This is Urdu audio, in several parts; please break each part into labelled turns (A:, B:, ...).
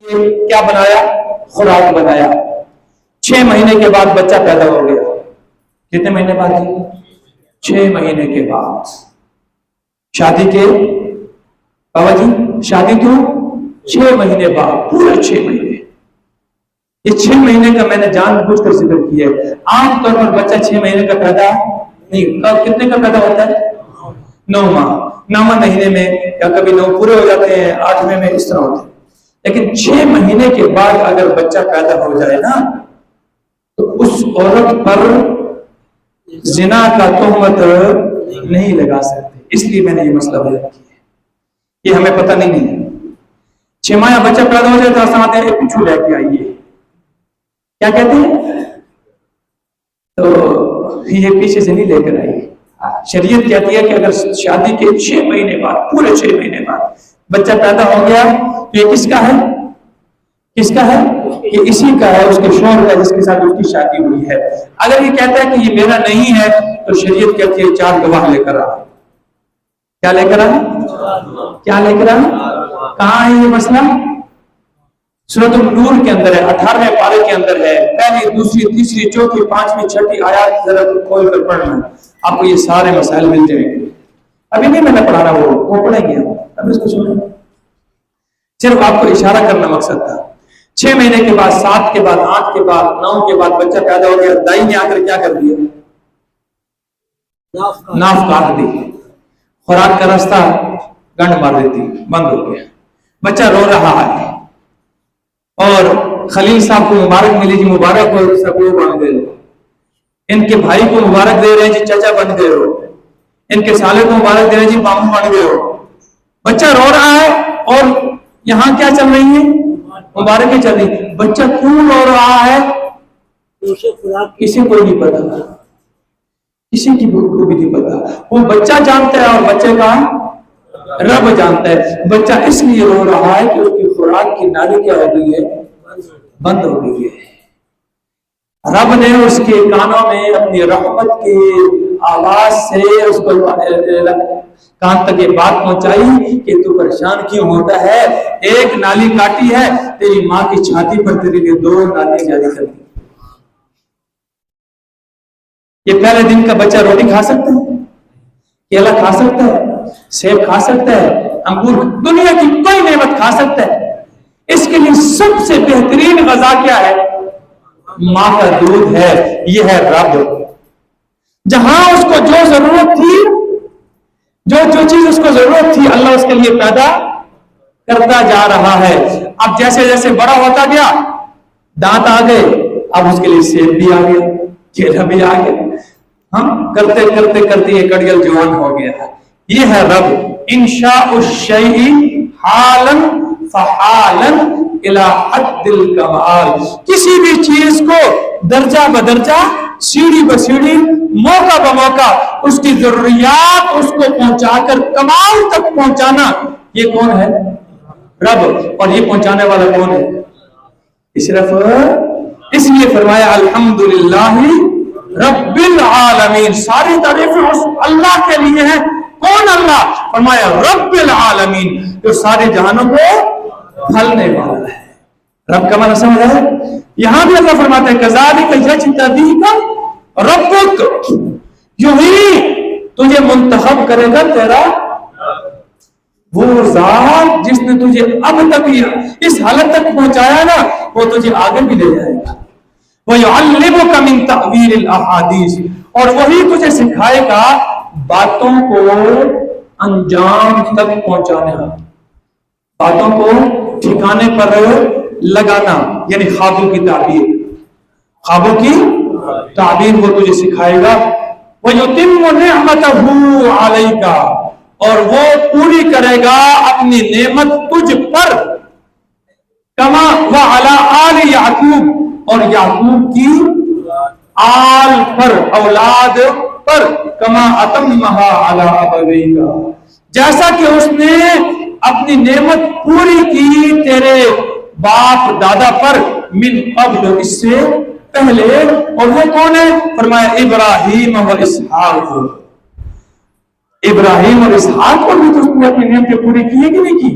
A: کیا بنایا؟ خوراک بنایا. 6 مہینے کے بعد بچہ پیدا ہو گیا. کتنے مہینے بعد؟ 6 مہینے کے بعد. شادی کے بابا جی شادی کیوں؟ 6 مہینے بعد، پورے 6 مہینے. یہ 6 مہینے کا میں نے جان بوجھ کر ذکر کیا ہے. عام طور پر بچہ 6 مہینے کا پیدا نہیں. کتنے کا پیدا ہوتا ہے؟ 9 ماہ. 9 مہینے میں یا کبھی 9 پورے ہو جاتے ہیں، 8ویں میں اس طرح ہوتے ہیں. لیکن 6 مہینے کے بعد اگر بچہ پیدا ہو جائے نا تو اس عورت پر زنا کا تہمت نہیں لگا سکتے. اس لیے میں نے یہ مسئلہ بیان کیا ہے. یہ ہمیں پتہ نہیں ہے. 6 ماہ بچہ پیدا ہو جائے تو آسان ہے پچھو لے کے آئیے، کیا کہتے ہیں؟ تو یہ پیچھے سے نہیں لے کر آئیے. شریعت کہتی ہے کہ اگر شادی کے 6 مہینے بعد، پورے 6 مہینے بعد بچہ پیدا ہو گیا تو یہ کس کا ہے؟ کس کا ہے؟ یہ اسی کا ہے، اس کے شوہر کا، جس کے ساتھ اس کی شادی ہوئی ہے. اگر یہ کہتا ہے کہ یہ میرا نہیں ہے تو شریعت کہتی ہے 4 گواہ لے کر آ. کیا لے کر آ؟ کیا لے کر آ؟ کہاں ہے یہ مسئلہ؟ سورۃ النور کے اندر ہے، 18ویں پارے کے اندر ہے. پہلی، دوسری، تیسری، چوتھی، 5ویں، 6ٹھی آیات ذرا کھول کر پڑھنا، آپ کو یہ سارے مسائل مل جائیں گے. ابھی نہیں میں نے پڑھا رہا، وہ پڑھیں گے. اب اس کو سنیں، صرف آپ کو اشارہ کرنا مقصد تھا. 6 مہینے کے بعد، 7 کے بعد، 8 کے بعد، 9 کے بعد بچہ پیدا ہو گیا. دائی نے آ کر کیا کر دیا؟ ناف کاٹ دی. خوراک کا راستہ گنڈ مار دیتی، بند ہو گیا. بچہ رو رہا ہے اور خلیل صاحب کو مبارک ملی جی، مبارک ہو، سب بن گئے. ان کے بھائی کو مبارک دے رہے ہیں جی، چچا بن گئے ہو. ان کے سالے کو مبارک دے رہے ہیں جی، ماموں بن گئے ہو. بچہ رو رہا ہے اور یہاں کیا چل رہی ہے؟ مبارکیں چل رہی. بچہ کیوں رو رہا ہے؟ کسی کو نہیں پتا، کسی کی کو بھی نہیں پتا. وہ بچہ جانتا ہے اور بچے کا رب جانتا ہے. بچہ اس لیے رو رہا ہے کہ اس کی خوراک کی نالی کیا ہو گئی ہے؟ بند ہو گئی ہے. رب نے اس کے کانوں میں اپنی رحمت کی آواز سے اس کو کان تک یہ بات پہنچائی کہ تو پریشان کیوں ہوتا ہے؟ ایک نالی کاٹی ہے، تیری ماں کی چھاتی پر تیرے لیے 2 نالی جاری کر دی. یہ پہلے دن کا بچہ روٹی کھا سکتا ہے؟ کیلا کھا سکتا ہے؟ سیب کھا سکتا ہے؟ انگور، دنیا کی کوئی نعمت کھا سکتا ہے؟ اس کے لیے سب سے بہترین غذا کیا ہے؟ ماں کا دودھ ہے. یہ ہے رب. جہاں اس کو جو ضرورت تھی، جو چیز اس کو ضرورت تھی، اللہ اس کے لیے پیدا کرتا جا رہا ہے. اب جیسے جیسے بڑا ہوتا گیا، دانت آ گئے، اب اس کے لیے سیب بھی آ گیا، کیلا بھی آ گیا. ہم کرتے کرتے کرتے یہ کڑیل جوان ہو گیا. یہ ہے رب. انشاء الشیء حالا فحالا الى حد الکمال. کسی بھی چیز کو درجہ بدرجہ، سیڑھی بسیڑھی، موقع بموقع اس کی ضروریات اس کو پہنچا کر کمال تک پہنچانا، یہ کون ہے؟ رب. اور یہ پہنچانے والا کون ہے؟ صرف اس لیے فرمایا الحمدللہ رب العالمین. ساری تعریفیں اس اللہ کے لیے ہیں. کون اللہ؟ فرمایا رب العالمین، جو سارے جہانوں کو پھلنے والا ہے. رب کا معنی سمجھ ہے؟ یہاں بھی اللہ فرماتا ہے کذالک یجتبیک ربک، یوں ہی تجھے منتخب کرے گا تیرا وہ ذات جس نے تجھے اب تک اس حالت تک پہنچایا نا، وہ تجھے آگے بھی لے جائے گا. وَيُعَلِّمُكَ مِن تَأْوِيلِ الْأَحَادِيثِ، اور وہی تجھے سکھائے گا باتوں کو انجام تک پہنچانا، باتوں کو ٹھکانے پر لگانا. یعنی خوابوں کی تعبیر، خوابوں کی تعبیر وہ تجھے سکھائے گا. وَيُتِمُّ نِعْمَتَهُ عَلَيْكَ، اور وہ پوری کرے گا اپنی نعمت تجھ پر. کما وعلی آل یعقوب، اور یعقوب کی آل پر، اولاد پر. کما اتمہا علی ابویک، جیسا کہ اس نے اپنی نعمت پوری کی تیرے باپ دادا پر. من قبل، اس سے پہلے. اور وہ کون ہے؟ فرمایا ابراہیم و اسحاق. ابراہیم اور اسحاق پر بھی تو اس نے اپنی نعمتیں پوری کی ہے کہ نہیں کی؟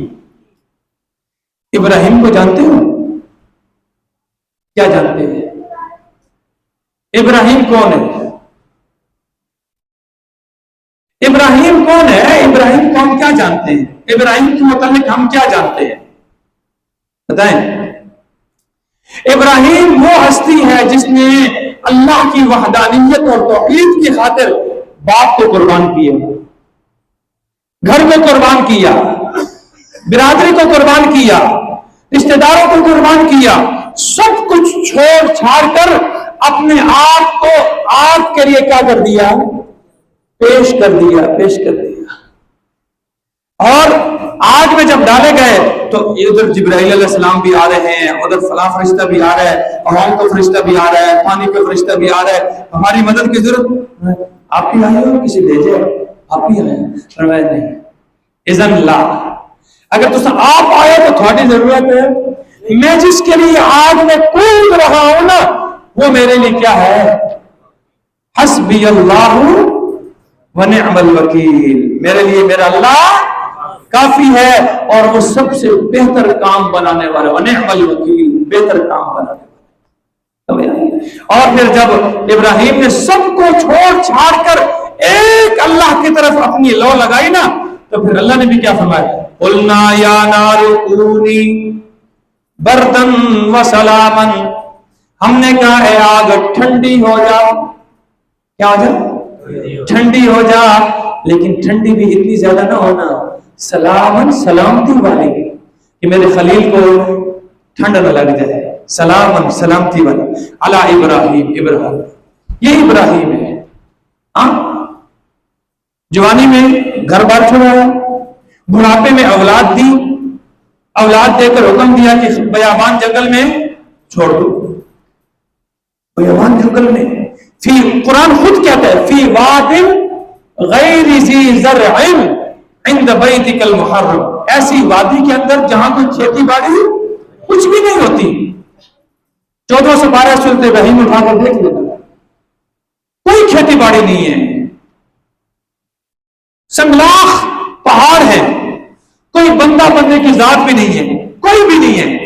A: ابراہیم کو جانتے ہو؟ کیا جانتے ہیں؟ ابراہیم کون ہے؟ ابراہیم کون ہے؟ ابراہیم کو ہم کیا جانتے ہیں؟ ابراہیم کے متعلق ہم کیا جانتے ہیں؟ بتائیں۔ ابراہیم وہ ہستی ہے جس نے اللہ کی وحدانیت اور توحید کی خاطر باپ کو قربان کیا، گھر کو قربان کیا، برادری کو قربان کیا، رشتہ داروں کو قربان کیا، سب کچھ چھوڑ چھاڑ کر اپنے آپ کو آگ کے لیے کیا کر دیا؟ پیش کر دیا۔ اور آگ میں جب ڈالے گئے تو ادھر جبرائیل علیہ السلام بھی آ رہے ہیں، ادھر فلاں فرشتہ بھی آ رہا ہے، عوام کا فرشتہ بھی آ رہا ہے، پانی کا فرشتہ بھی آ رہا ہے، ہماری مدد کی ضرورت آپ بھی آئے ہو، کسی بھیجے آپ بھی آئے؟ فرمایا نہیں، اذن لا، اگر تو آپ آئے تو تھوڑی ضرورت ہے، میں جس کے لیے آگ میں کود رہا ہوں نا وہ میرے لیے کیا ہے؟ حسبی اللہ ونعم الوکیل، میرے لیے میرا اللہ کافی ہے اور وہ سب سے بہتر کام بنانے والا، ونعم الوکیل، بہتر کام بنانے والا۔ اور پھر جب ابراہیم نے سب کو چھوڑ چھاڑ کر ایک اللہ کی طرف اپنی لو لگائی نا تو پھر اللہ نے بھی کیا فرمایا؟ قلنا یا نار کونی بردن وسلامن، ہم نے کہا اے آگ ٹھنڈی ہو جا، کیا ہو جا؟ ٹھنڈی ہو جا، لیکن ٹھنڈی بھی اتنی زیادہ نہ ہونا، سلامن، سلامتی والی، کہ میرے خلیل کو ٹھنڈ نہ لگ جائے، سلامن، سلامتی والی، علی ابراہیم، ابراہیم، یہ ابراہیم ہے۔ جوانی میں گھر بار چھوڑایا، بڑھاپے میں اولاد دی، اولاد دے کر حکم دیا کہ بیابان جنگل میں چھوڑ دو، بیابان جنگل میں، فی، قرآن خود کہتا ہے فی واد غیر ذی زرع عند بیتک المحرم، ایسی وادی کے اندر جہاں کوئی کھیتی باڑی کچھ بھی نہیں ہوتی۔ 14 سے 12 سورۃ ابراہیم اٹھا کر دیکھ لینا، کوئی کھیتی باڑی نہیں ہے، سنگلاخ پہاڑ ہے، کوئی بندہ بندے کی ذات بھی نہیں ہے، کوئی بھی نہیں ہے،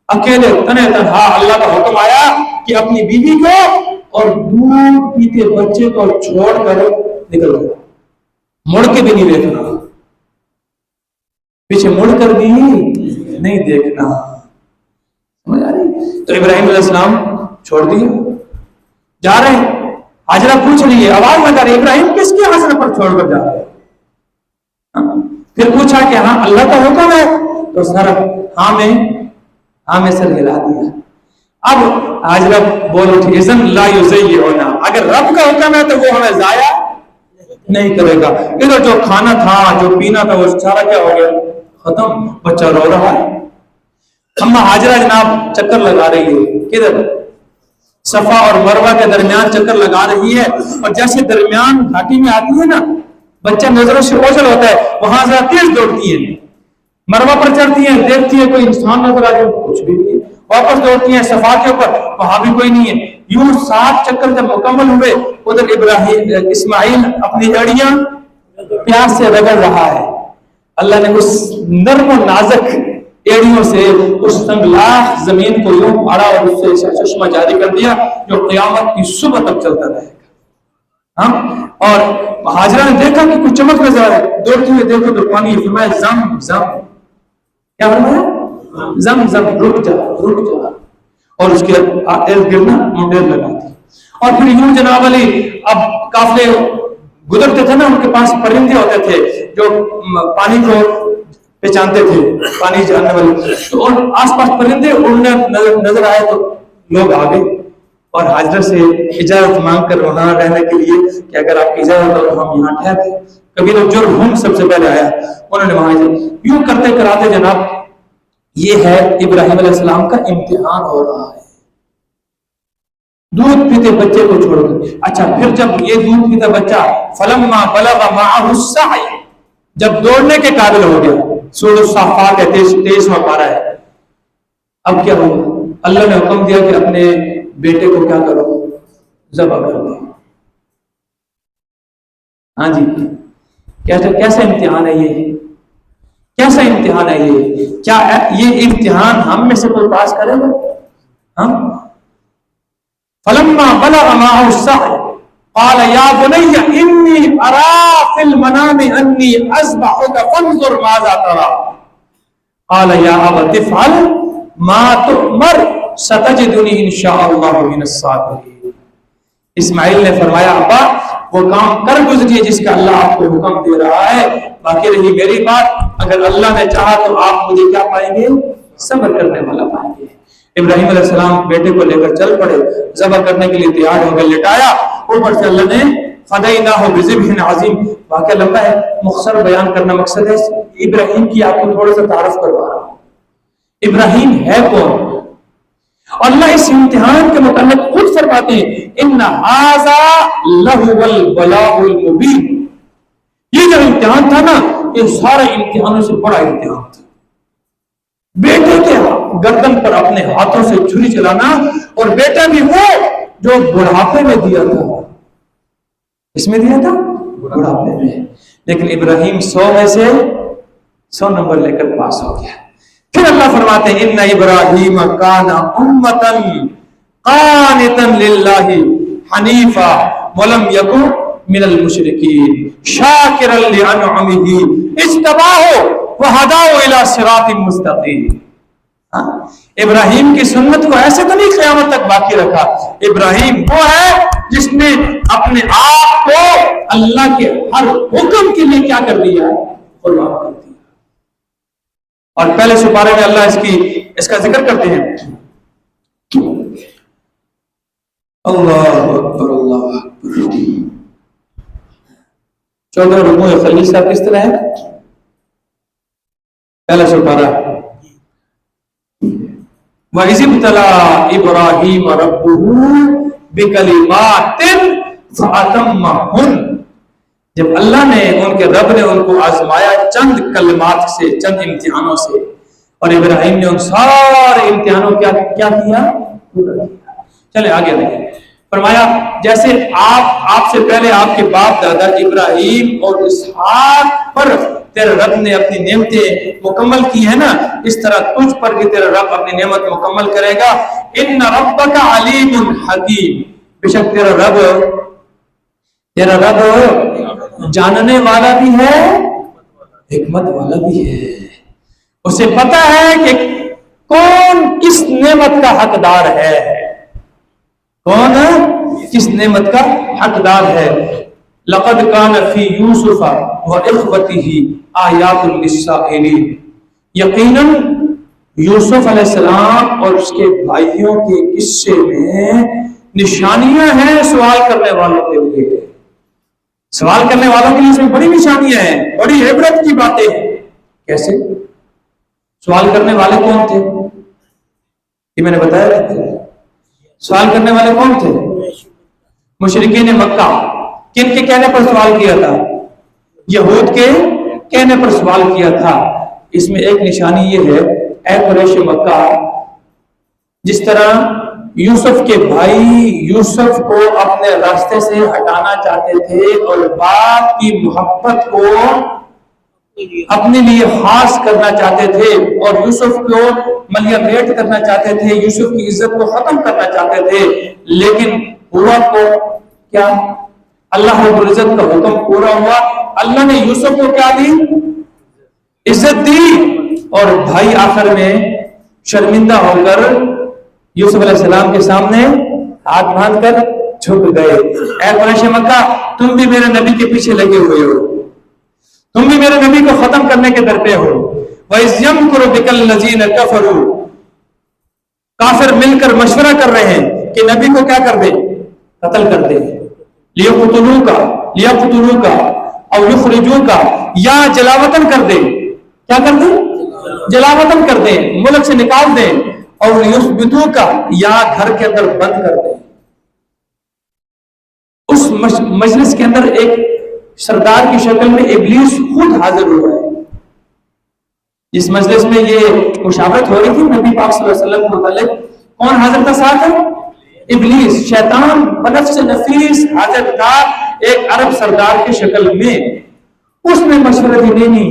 A: اکیلے تنہا تنہا اللہ کا حکم آیا کہ اپنی بیوی کو اور دودھ پیتے بچے کو چھوڑ کر نکل گیا، مڑ کے بھی نہیں دیکھنا، پیچھے مڑ کر بھی نہیں دیکھنا، سمجھ آ رہی؟ تو ابراہیم علیہ السلام چھوڑ دیے، جا رہے ہیں، حاجرہ پوچھ رہی ہے، آواز لگا رہی ہے، ابراہیم کس کی حاجرہ پر چھوڑ کر جا رہے ہیں؟ پھر پوچھا کہ ہاں اللہ کا حکم ہے، تو سر ہاں میں سر ہلا دیا۔ اب حاجرہ بول اٹھی، اذن لا یضیعنا، اگر رب کا حکم ہے تو وہ ہمیں ضائع نہیں کرے گا، ادھر جو کھانا تھا جو پینا تھا وہ سارا کیا ہو گیا؟ ختم، بچہ رو رہا ہے۔ اما حاجرہ جناب چکر لگا رہی ہے، کدھر؟ صفا اور مروہ کے درمیان چکر لگا رہی ہے، اور جیسے درمیان گھاٹی میں آتی ہے نا بچہ نظروں سے اوجھل ہوتا ہے، وہاں ذرا تیز دوڑتی ہے، مروہ پر چڑھتی ہیں، دیکھتی ہے کوئی انسان نظر آ جائے، کچھ بھی نہیں ہے، واپس دوڑتی ہیں صفا کے اوپر، وہاں بھی کوئی نہیں ہے، یوں 7 چکر جب مکمل ہوئے ادھر ابراہیم اسماعیل اپنی اڑیاں پیاس سے رگڑ رہا ہے، اللہ نے اس نرم و نازک ایڑیوں سے اس سنگلاخ زمین کو یوں پھاڑا اور اس سے چشمہ جاری کر دیا جو قیامت کی صبح تک چلتا رہے گا۔ اور حاجرہ نے دیکھا کہ کچھ چمک نظر آ رہا ہے، دوڑتے ہوئے دیکھو تو پانی، فرمایا زم زم، کیا فرمایا؟ زم زم، رک جا رک جا، اور اس کے ارد گرد منڈیر لگا دی، اور پھر یوں جناب علی اب قافلے گزرتے تھے نا، ان کے پاس پرندے ہوتے تھے جو پانی کو پہچانتے تھے، پانی جاننے والے، تو آس پاس پرندے اڑنے نظر آئے تو لوگ آ گئے اور حاجرہ سے اجازت مانگ کر وہاں رہنے کے لیے کہ اگر آپ کی اجازت ہو تو ہم یہاں ٹھہرتے۔ کبھی لوگ جرہم سب سے پہلے آیا، انہوں نے وہاں یوں کرتے کراتے جناب یہ ہے ابراہیم علیہ السلام کا امتحان ہو رہا ہے، دودھ پیتے بچے کو چھوڑ کر۔ اچھا پھر جب یہ دودھ پیتا بچہ فلما بلغ معه السعی، جب دوڑنے کے قابل ہو گیا، سورۃ الصافات 23واں پارہ ہے، اب کیا ہوا؟ اللہ نے حکم دیا کہ اپنے بیٹے کو کیا کرو؟ ذبح کر دو۔ ہاں جی، کیسا امتحان ہے یہ؟ کیسا امتحان ہے یہ؟ کیا یہ امتحان ہم میں سے کوئی پاس کرے گا؟ ہم فلما بلغ معه السعي قال يا بني اني ارى في المنام اني اذبحك فانظر ماذا ترى قال يا ابت افعل ما تؤمر ستجدني ان شاء الله من الصابرين. اسماعیل نے فرمایا ابا وہ کام کر گزریے جس کا اللہ آپ کو حکم دے رہا ہے، باقی رہی میری بات، اگر اللہ نے چاہا تو آپ مجھے کیا پائیں گے؟ صبر کرنے والا پائیں گے. ابراہیم علیہ السلام بیٹے کو لے کر چل پڑے، ذبح کرنے کے لیے تیار ہو کر لٹایا، اوپر سے اللہ نے فدیناہ بذبح عظیم. واقعہ لمبا ہے، مختصر بیان کرنا مقصد ہے ابراہیم کی آپ کو تھوڑا سا تعارف کروا رہا ہوں. ابراہیم ہے کون؟ اللہ اس امتحان کے متعلق خود فرماتے ہیں ان ھذا لہو البلاء المبین. یہ جو امتحان تھا نا، یہ سارے امتحانوں سے بڑا امتحان تھا. بیٹے کے گردن پر اپنے ہاتھوں سے چھری چلانا، اور بیٹا بھی وہ جو بڑھاپے میں دیا تھا. اس میں دیا تھا بڑھاپے میں، لیکن ابراہیم 100 میں سے 100 نمبر لے کر پاس ہو گیا. پھر اللہ فرماتے ہیں ان ابراہیم کان امتا قانتا للہ حنیفا ولم یکن من المشرکین شاکرا لانعمہ اجتباہ وہداہ الی صراط مستقیم. ابراہیم کی سنت کو ایسے تو نہیں قیامت تک باقی رکھا. ابراہیم وہ ہے جس نے اپنے آپ کو اللہ کے ہر حکم کے لیے کیا کر دیا؟ قربان کر دیا. اور پہلے سپارے میں اللہ اس کا ذکر کرتے ہیں. اللہ اکبر اللہ اکبر. 14 رکوع خلیصہ کس طرح ہے؟ پہلا سپارہ وَإِذِ ابْتَلَىٰ إِبْرَاهِيمَ رَبُّهُ بِكَلِمَاتٍ فَأَتَمَّهُنَّ. جب اللہ نے ان کے رب نے ان کو آزمایا چند کلمات سے، چند امتحانوں سے، اور ابراہیم نے ان سارے امتحانوں کیا کیا؟ پورا کیا. چلے آگے دیکھیں. فرمایا جیسے آپ سے پہلے آپ کے باپ دادا ابراہیم اور اسحاق پر تیرے رب نے اپنی نعمتیں مکمل کی ہے نا، اس طرح تجھ پر بھی تیرا رب اپنی نعمت مکمل کرے گا. ان ربک علیم حکیم. بے شک تیرا رب جاننے والا بھی ہے، حکمت والا بھی ہے. اسے پتا ہے کہ کون کس نعمت کا حقدار ہے، کون کس نعمت کا حقدار ہے. لقد کان فی یوسف واخوته آیات للسائلین. یقیناً یوسف علیہ السلام اور اس کے بھائیوں کے قصے میں نشانیاں ہیں سوال کرنے والوں کے لیے. سوال کرنے والوں کے لیے اس میں بڑی نشانیاں ہیں، بڑی عبرت کی باتیں ہیں. کیسے؟ سوال کرنے والے کون تھے؟ یہ میں نے بتایا تھا. سوال کرنے والے کون تھے؟ مشرکین مکہ. کن کے کہنے پر سوال کیا تھا؟ یہود کے کہنے پر سوال کیا تھا. اس میں ایک نشانی یہ ہے، اے قریش مکہ، جس طرح یوسف کے بھائی یوسف کو اپنے راستے سے ہٹانا چاہتے تھے اور باپ کی محبت کو اپنے لیے خاص کرنا چاہتے تھے اور یوسف کو ملیا میٹ کرنا چاہتے تھے، یوسف کی عزت کو ختم کرنا چاہتے تھے، لیکن ہوا کو کیا؟ اللہ رب العزت کا حکم پورا ہوا. اللہ نے یوسف کو کیا دی؟ عزت دی. اور بھائی آخر میں شرمندہ ہو کر یوسف علیہ السلام کے سامنے ہاتھ باندھ کر جھک گئے. اے قریش مکہ، تم بھی میرے نبی کے پیچھے لگے ہوئے ہو، تم بھی میرے نبی کو ختم کرنے کے درپے ہو. وَإِذْ يَمْكُرُ بِكَ الَّذِينَ كَفَرُوا. کافر مل کر مشورہ کر رہے ہیں کہ نبی کو کیا کر دیں؟ قتل کر دیں. لِيَقْتُلُوكَ أَوْ يُخْرِجُوكَ، یا جلاوطن کر دیں. کیا کر دیں؟ جلاوطن کر دیں، ملک سے نکال دیں. اور يُثْبِتُوكَ، یا گھر کے اندر بند کر دیں. اس مجلس کے اندر ایک سردار کی شکل میں ابلیس خود حاضر ہوا ہے. جس مجلس میں یہ مشاورت ہو رہی تھی نبی پاک صلی اللہ علیہ وسلم کے متعلق، کون حاضر تھا ساتھ؟ ابلیس، شیطان بنفس نفیس حاضر تھا ایک عرب سردار کی شکل میں. اس نے مشورہ دی نہیں،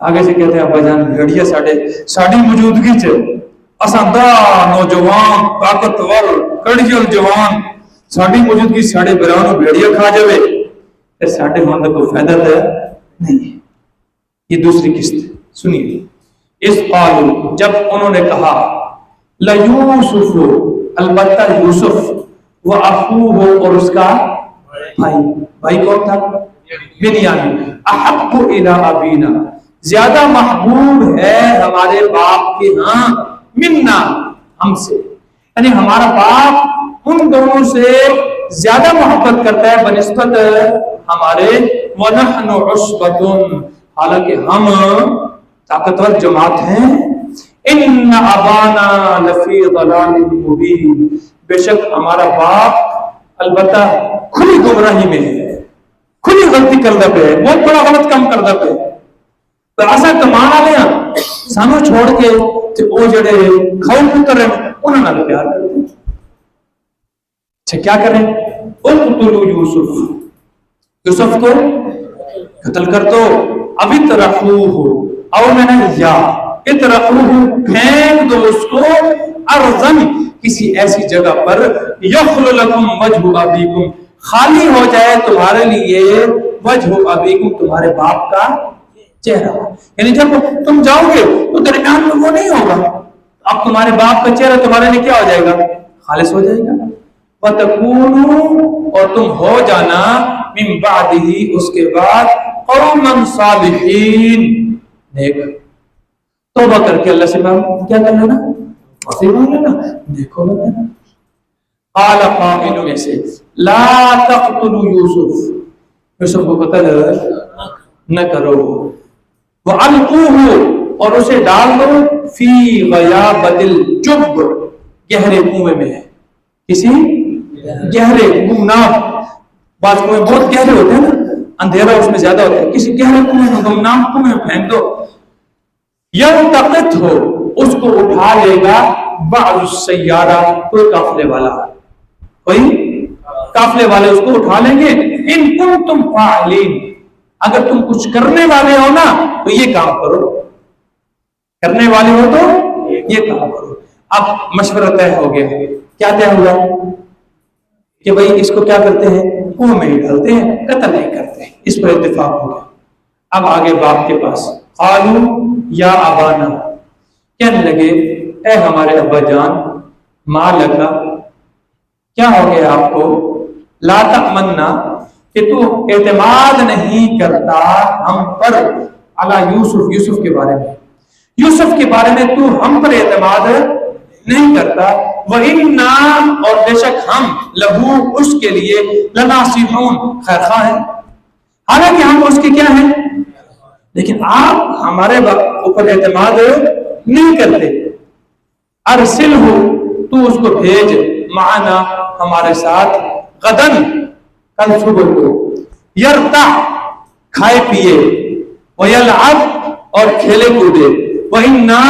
A: آگے سے کہتے ہیں ابا جان بھیڑیا ساڑی موجودگی چ اساں دا نوجوان طاقتور کڑجل جوان ساڑی موجودگی ساڑے برانو بھیڑیا کھا جاوے تے ساڑے ہونے کا کوئی فائدہ نہیں ہے۔ یہ دوسری قسط سنیے، اس قالو جب انہوں نے کہا لیوسف البتہ یوسف وہ اخوہ اور اس کا بھائی کون تھا؟ بنیامین احب الی ابینا زیادہ محبوب ہے ہمارے باپ کے ہاں منا ہم سے، یعنی ہمارا باپ ان دونوں سے زیادہ محبت کرتا ہے بنسبت ہمارے وَنَحْنُ عُصْبَةٌ حالانکہ ہم طاقتور جماعت ہیں۔ ان ابانا لفی ضلال مبین بے شک ہمارا باپ البتہ کھلی گمراہی میں ہے، کھلی غلطی کردہ پہ ہے، بہت بڑا غلط کام کردہ پہ ہے۔ تو ایسا کمانا لیا سانو چھوڑ کے تے او جڑے کھاؤ پتر ہیں انہوں نے پیار کرتے ہیں۔ اچھا کیا کریں؟ اقتلوا یوسف کو قتل کر دو، اب اطرحوہ او میں نے یا اطرحوہ پھینک دو اس کو ارضن کسی ایسی جگہ پر یخل لکم وجہ ابیکم خالی ہو جائے تمہارے لیے وجہ ابیکم تمہارے باپ کا چہرہ، یعنی جب تم جاؤ گے تو درمیان میں وہ نہیں ہوگا، اب تمہارے باپ کا چہرہ تمہارے لیے کیا ہو جائے گا؟ خالص ہو جائے گا۔ وَتَكُونُوا اور تم ہو جانا من بعدہ اس کے بعد قوما صالحین نیک، توبہ کر کے اللہ سے کیا کر لینا؟ معافی مانگ لینا، دیکھو بن لینا۔ قال قائل میں سے لا تقتلوا یوسف کو قتل نہ کرو، وَأَلْقُوهُ اور اسے ڈال دو فی غیابت الجب گہرے کنویں میں ہے، کسی گہرے گمنام، بعض کنویں بہت گہرے ہوتے ہیں نا، اندھیرا اس میں زیادہ ہوتا ہے، کسی گہرے کنویں میں گمنام کنویں میں پھینک دو، یلتقط ہو اس کو اٹھا لے گا بعض السیارہ کوئی قافلے والا، کوئی قافلے والے اس کو اٹھا لیں گے، ان کنتم فاعلین اگر تم کچھ کرنے والے ہو نا تو یہ کام کرو، کرنے والے ہو تو یہ کام کرو۔ اب مشورہ طے ہو گیا، کیا طے ہوا کہ بھئی اس کو کیا کرتے ہیں؟ کنویں میں ہی ڈالتے ہیں، قتل نہیں کرتے ہیں، اس پر اتفاق ہو گیا۔ اب آگے باپ کے پاس قالوا یا ابانا کہنے لگے اے ہمارے ابا جان ما لکا کیا ہو گیا آپ کو، لا تأمنا کہ تو اعتماد نہیں کرتا ہم پر علی یوسف کے بارے میں، یوسف کے بارے میں تو ہم پر اعتماد نہیں کرتا، وَإِنَّا اور بے شک ہم لہو اس کے لیے لناصحون خیر خواہ ہیں، حالانکہ ہم اس کے کیا ہیں، لیکن آپ ہمارے اوپر اعتماد نہیں کرتے۔ ارسلہ تو اس کو بھیج معنا ہمارے ساتھ غدن کل صبح کو، یرتع کھائے پیے، ویلعب اور کھیلے کودے، وَإِنَّا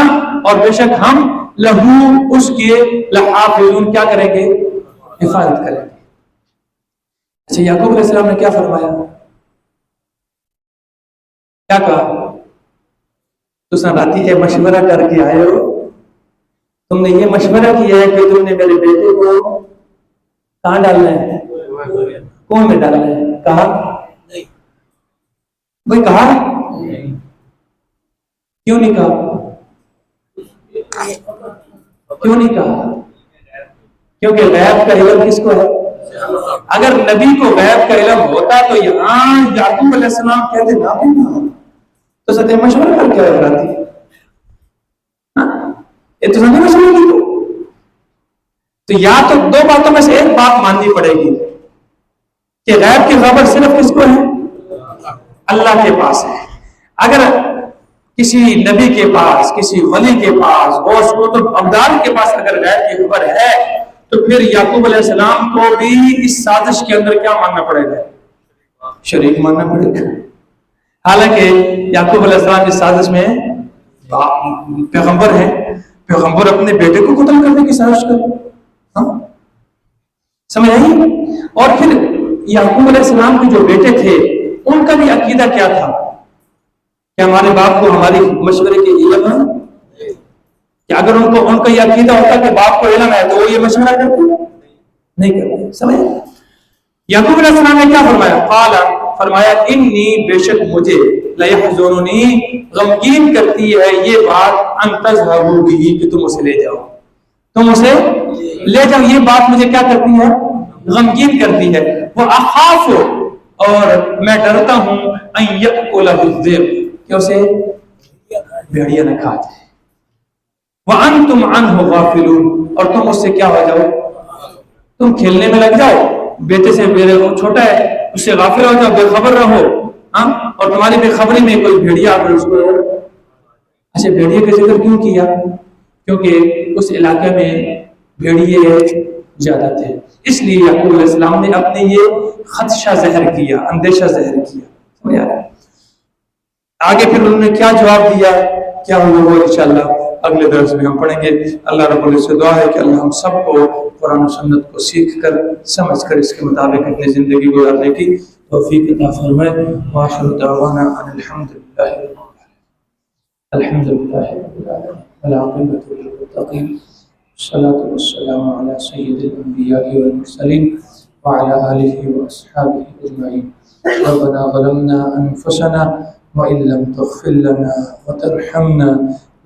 A: اور بے شک ہم لہو اس کے لحافظون کیا کریں گے؟ حفاظت کریں گے۔ اچھا یعقوب علیہ السلام نے کیا فرمایا؟ کیا کہا؟ تو سناتی ہے مشورہ کر کے آئے ہو، تم نے یہ مشورہ کیا ہے کہ تم نے میرے بیٹے کو کہاں ڈالنا ہے؟ کون میں ڈالنا ہے؟ کہا بھئی کہا کیوں نہیں کہا؟ کیوں نہیں کہا؟ کیونکہ غیب کا علم کس کو ہے؟ اگر نبی کو غیب کا علم ہوتا تو یہاں یعقوب علیہ السلام کہتے نہ بھی تو ساتھ مشورہ کر کے آتی، یہ تو ساتھ مشورہ کی تو یا تو دو باتوں میں سے ایک بات ماننی پڑے گی کہ غیب کی خبر صرف کس کو ہے؟ اللہ کے پاس ہے۔ اگر کسی نبی کے پاس، کسی ولی کے پاس، غوث قطب ابدال کے پاس اگر غیب کی خبر ہے تو پھر یعقوب علیہ السلام کو بھی اس سازش کے اندر کیا ماننا پڑے گا؟ شریک ماننا پڑے گا۔ حالانکہ یعقوب علیہ السلام اس سازش میں پیغمبر ہیں، پیغمبر اپنے بیٹے کو قتل کرنے کی سازش کرے، سمجھ آئی؟ اور پھر یعقوب علیہ السلام کے جو بیٹے تھے ان کا بھی عقیدہ کیا تھا؟ کہ ہمارے باپ کو ہماری مشورے کے علم ہے؟ کہ اگر ان کا یہ عقیدہ ہوتا کہ باپ کو علم ہے تو وہ یہ مشورہ کرتے نہیں کرتے. سمجھ؟ یعقوب علیہ السلام نے کیا فرمایا؟ قال فرمایا انی بے شک مجھے لیحزننی غمگین کرتی ہے یہ بات ان تذهبوا به کہ تم اسے لے جاؤ، تم اسے لے جاؤ، یہ بات مجھے کیا کرتی ہے؟ غمگین کرتی ہے. وہ اخاف اور میں ڈرتا ہوں ان یأکلہ الذئب کہ اسے بھیڑیا نہ کھا جائے. وانتم عنہ غافلون اور تم اس سے کیا ہو جاؤ؟ تم کھیلنے میں لگ جاؤ، بیٹے سے چھوٹا ہے اس سے غافل ہو جاؤ، بے خبر رہو. اور تمہاری بے خبری میں کوئی بھیڑیا آپ اس کو. اچھا بھیڑیے کا ذکر کیوں کیا؟ کیونکہ اس علاقے میں بھیڑیے زیادہ تھے، اس لیے یعقوب علیہ السلام نے اپنے یہ خدشہ ظاہر کیا، اندیشہ ظاہر کیا. آگے پھر انہوں نے کیا جواب دیا، کیا ہوا وہ انشاءاللہ اگلے درس میں ہم پڑھیں گے. اللہ رب العزت سے دعا ہے کہ اللہ ہم سب کو قرآن و سنت کو سیکھ کر سمجھ کر اس کے مطابق اپنی زندگی گزارنے کی توفیق عطا فرمائے. وآخر دعوانا ان الحمدللہ رب العالمین والعاقبۃ للمتقین والصلاة والسلام علی سید الانبیاء والمرسلین وعلى آلہ واصحابہ اجمعین. ربنا ظلمنا انفسنا وإن لم تغفر لنا وترحمنا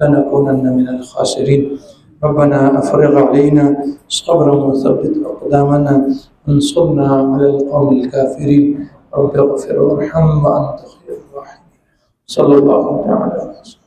A: لنكونن من الخاسرين. ربنا أفرغ علينا صبرا وثبت أقدامنا وانصرنا على القوم الكافرين. رب اغفر وارحم وأنت خير الراحمين. صلى الله تعالى عليه وسلم.